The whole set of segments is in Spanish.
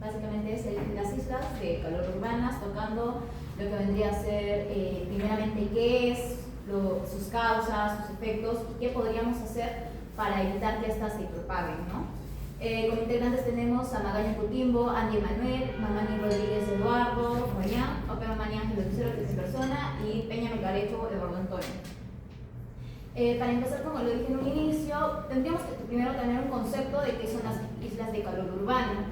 básicamente es las islas de calor urbanas, tocando lo que vendría a ser primeramente qué es, sus causas, sus efectos y qué podríamos hacer para evitar que éstas se propaguen, ¿no? Como integrantes tenemos a Magaña Cutimbo, Andy Emanuel, Mamani Rodríguez Eduardo, Julián, Ope Mamani Ángel Lucero, que es persona, y Peña Mecarejo Eduardo Antonio. Para empezar, como lo dije en un inicio, tendríamos que primero tener un concepto de qué son las islas de calor urbano.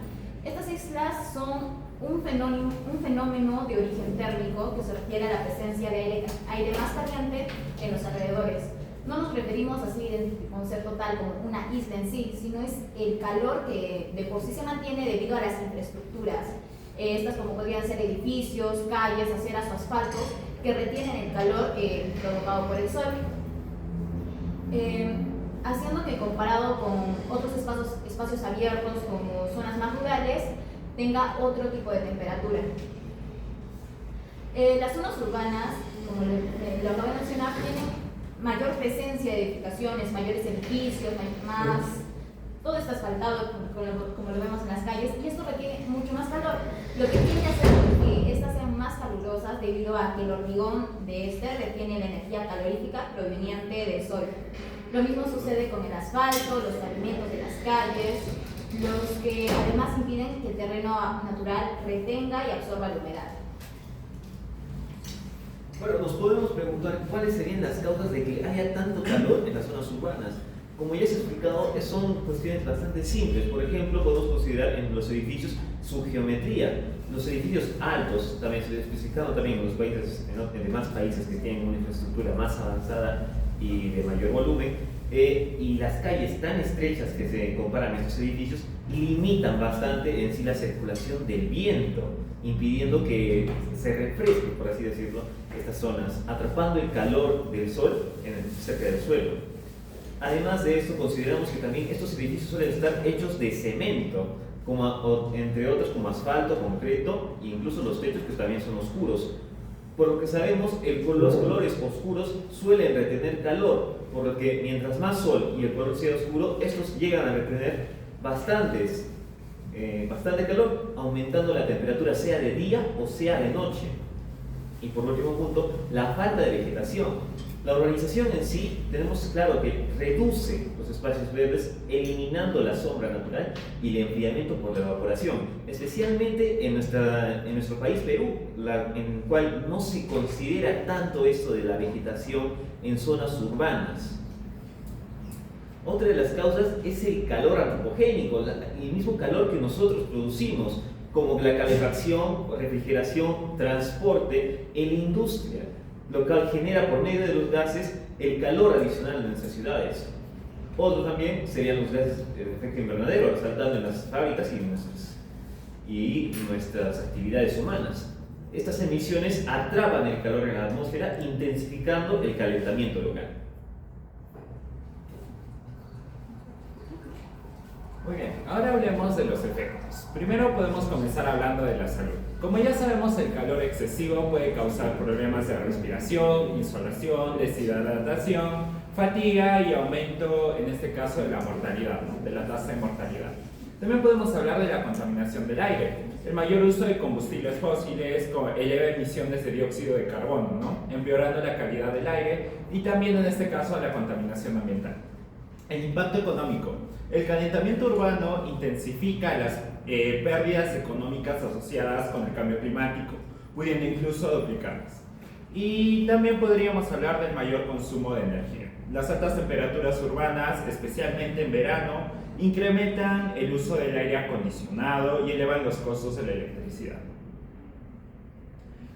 Estas islas son un fenómeno de origen térmico que se refiere a la presencia de aire más caliente en los alrededores. No nos referimos así de concepto tal como una isla en sí, sino es el calor que de por sí se mantiene debido a las infraestructuras. Estas como podrían ser edificios, calles, aceras o asfaltos que retienen el calor provocado por el sol. Haciendo que comparado con otros espacios abiertos como zonas más rurales, tenga otro tipo de temperatura. Las zonas urbanas, como lo acabo de mencionar, tienen mayor presencia de edificaciones, mayores edificios, todo está asfaltado como lo vemos en las calles, y esto requiere mucho más calor, lo que tiende a hacer que estas sean más calurosas debido a que el hormigón de este retiene la energía calorífica proveniente del sol. Lo mismo sucede con el asfalto, los pavimentos de las calles, los que además impiden que el terreno natural retenga y absorba la humedad. Bueno, nos podemos preguntar cuáles serían las causas de que haya tanto calor en las zonas urbanas. Como ya se ha explicado, son cuestiones bastante simples. Por ejemplo, podemos considerar en los edificios su geometría. Los edificios altos, también se ha especificado también en los países, en demás países que tienen una infraestructura más avanzada y de mayor volumen, y las calles tan estrechas que se comparan a estos edificios limitan bastante en sí la circulación del viento, impidiendo que se refresque, por así decirlo, estas zonas, atrapando el calor del sol cerca del suelo. Además de esto, consideramos que también estos edificios suelen estar hechos de cemento, entre otros como asfalto, concreto e incluso los techos que también son oscuros. Por lo que sabemos, los colores oscuros suelen retener calor, por lo que mientras más sol y el color sea oscuro, estos llegan a retener bastante calor, aumentando la temperatura sea de día o sea de noche. Y por último punto, la falta de vegetación. La urbanización en sí, tenemos claro que reduce los espacios verdes, eliminando la sombra natural y el enfriamiento por la evaporación, especialmente en nuestro país, Perú, en el cual no se considera tanto esto de la vegetación en zonas urbanas. Otra de las causas es el calor antropogénico, el mismo calor que nosotros producimos, como la calefacción, refrigeración, transporte, la industria, lo cual genera por medio de los gases el calor adicional en nuestras ciudades. Otro también serían los gases de efecto invernadero, resaltando en las fábricas y nuestras actividades humanas. Estas emisiones atrapan el calor en la atmósfera, intensificando el calentamiento local. Muy bien, ahora hablemos de los efectos. Primero podemos comenzar hablando de la salud. Como ya sabemos, el calor excesivo puede causar problemas de respiración, insolación, deshidratación, fatiga y aumento, en este caso, de la mortalidad, ¿no? De la tasa de mortalidad. También podemos hablar de la contaminación del aire. El mayor uso de combustibles fósiles eleva emisiones de dióxido de carbono, ¿no? Empeorando la calidad del aire y también, en este caso, la contaminación ambiental. El impacto económico. El calentamiento urbano intensifica las pérdidas económicas asociadas con el cambio climático, pudiendo incluso duplicarlas. Y también podríamos hablar del mayor consumo de energía. Las altas temperaturas urbanas, especialmente en verano, incrementan el uso del aire acondicionado y elevan los costos de la electricidad.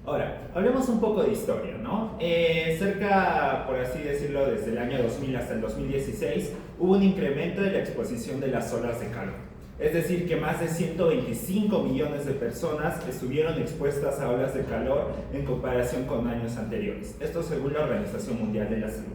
Ahora, hablemos un poco de historia, ¿no? Cerca, por así decirlo, desde el año 2000 hasta el 2016, hubo un incremento de la exposición de las olas de calor. Es decir, que más de 125 millones de personas estuvieron expuestas a olas de calor en comparación con años anteriores. Esto según la Organización Mundial de la Salud.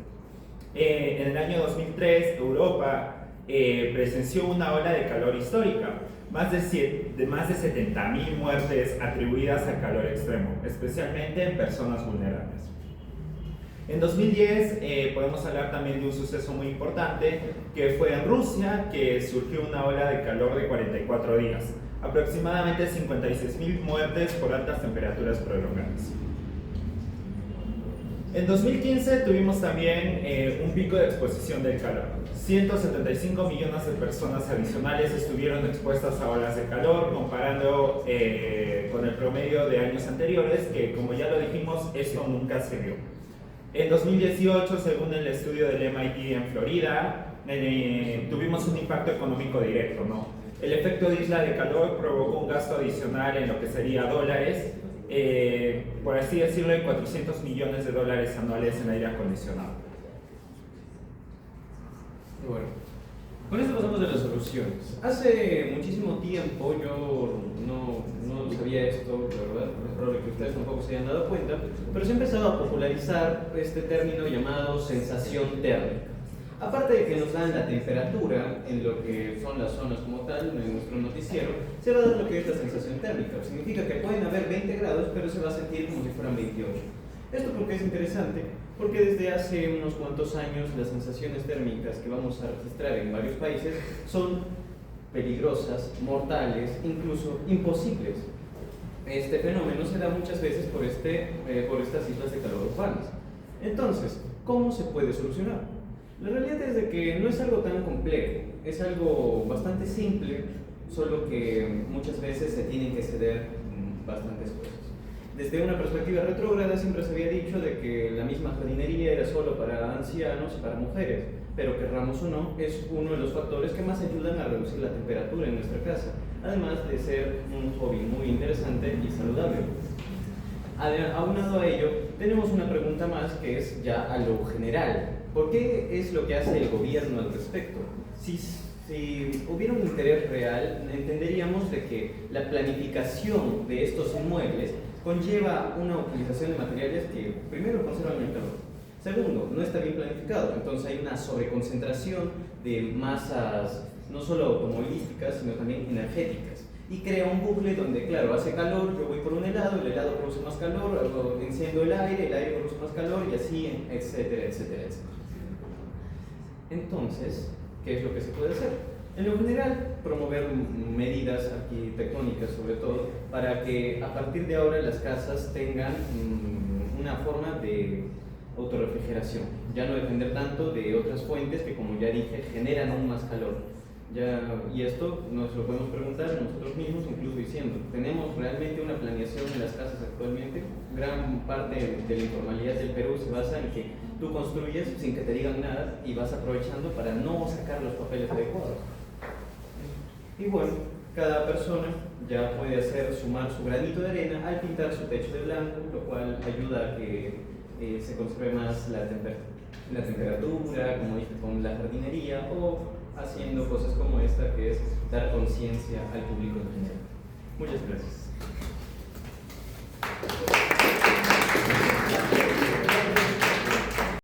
En el año 2003, Europa presenció una ola de calor histórica, más de 70.000 muertes atribuidas al calor extremo, especialmente en personas vulnerables. En 2010 podemos hablar también de un suceso muy importante que fue en Rusia, que surgió una ola de calor de 44 días, aproximadamente 56.000 muertes por altas temperaturas prolongadas. En 2015 tuvimos también un pico de exposición del calor. 175 millones de personas adicionales estuvieron expuestas a olas de calor, comparando con el promedio de años anteriores, que como ya lo dijimos, esto nunca se vio. En 2018, según el estudio del MIT en Florida, tuvimos un impacto económico directo, ¿no? El efecto de isla de calor provocó un gasto adicional en lo que sería dólares, por así decirlo, de 400 millones de dólares anuales en aire acondicionado. Bueno, con esto pasamos a las soluciones. Hace muchísimo tiempo yo no sabía esto, la verdad, es probable que ustedes tampoco se hayan dado cuenta, pero se ha empezado a popularizar este término llamado sensación térmica. Aparte de que nos dan la temperatura en lo que son las zonas como tal, en nuestro noticiero, se va a dar lo que es la sensación térmica. Significa que pueden haber 20 grados, pero se va a sentir como si fueran 28. Esto porque es interesante, porque desde hace unos cuantos años las sensaciones térmicas que vamos a registrar en varios países son peligrosas, mortales, incluso imposibles. Este fenómeno se da muchas veces por estas islas de calor urbanas. Entonces, ¿cómo se puede solucionar? La realidad es de que no es algo tan complejo, es algo bastante simple, solo que muchas veces se tienen que ceder bastantes cosas. Desde una perspectiva retrógrada siempre se había dicho de que la misma jardinería era solo para ancianos y para mujeres, pero querramos o no, es uno de los factores que más ayudan a reducir la temperatura en nuestra casa, además de ser un hobby muy interesante y saludable. Aunado a ello, tenemos una pregunta más que es ya a lo general. ¿Por qué es lo que hace el gobierno al respecto? Si hubiera un interés real, entenderíamos de que la planificación de estos inmuebles conlleva una utilización de materiales que, primero, conservan el calor. Segundo, no está bien planificado, entonces hay una sobreconcentración de masas no solo automovilísticas, sino también energéticas. Y crea un bucle donde, claro, hace calor, yo voy por un helado, el helado produce más calor, luego enciendo el aire produce más calor y así, etcétera, etcétera, etcétera. Entonces, ¿qué es lo que se puede hacer? En lo general, promover medidas arquitectónicas, sobre todo, para que a partir de ahora las casas tengan una forma de autorrefrigeración. Ya no depender tanto de otras fuentes que, como ya dije, generan aún más calor. Y esto nos lo podemos preguntar nosotros mismos, incluso diciendo, ¿tenemos realmente una planeación en las casas actualmente? Gran parte de la informalidad del Perú se basa en que tú construyes sin que te digan nada y vas aprovechando para no sacar los papeles adecuados. Y bueno, cada persona ya puede sumar su granito de arena al pintar su techo de blanco, lo cual ayuda a que se conserve más la temperatura, como dije, con la jardinería, o haciendo cosas como esta, que es dar conciencia al público en general. Muchas gracias.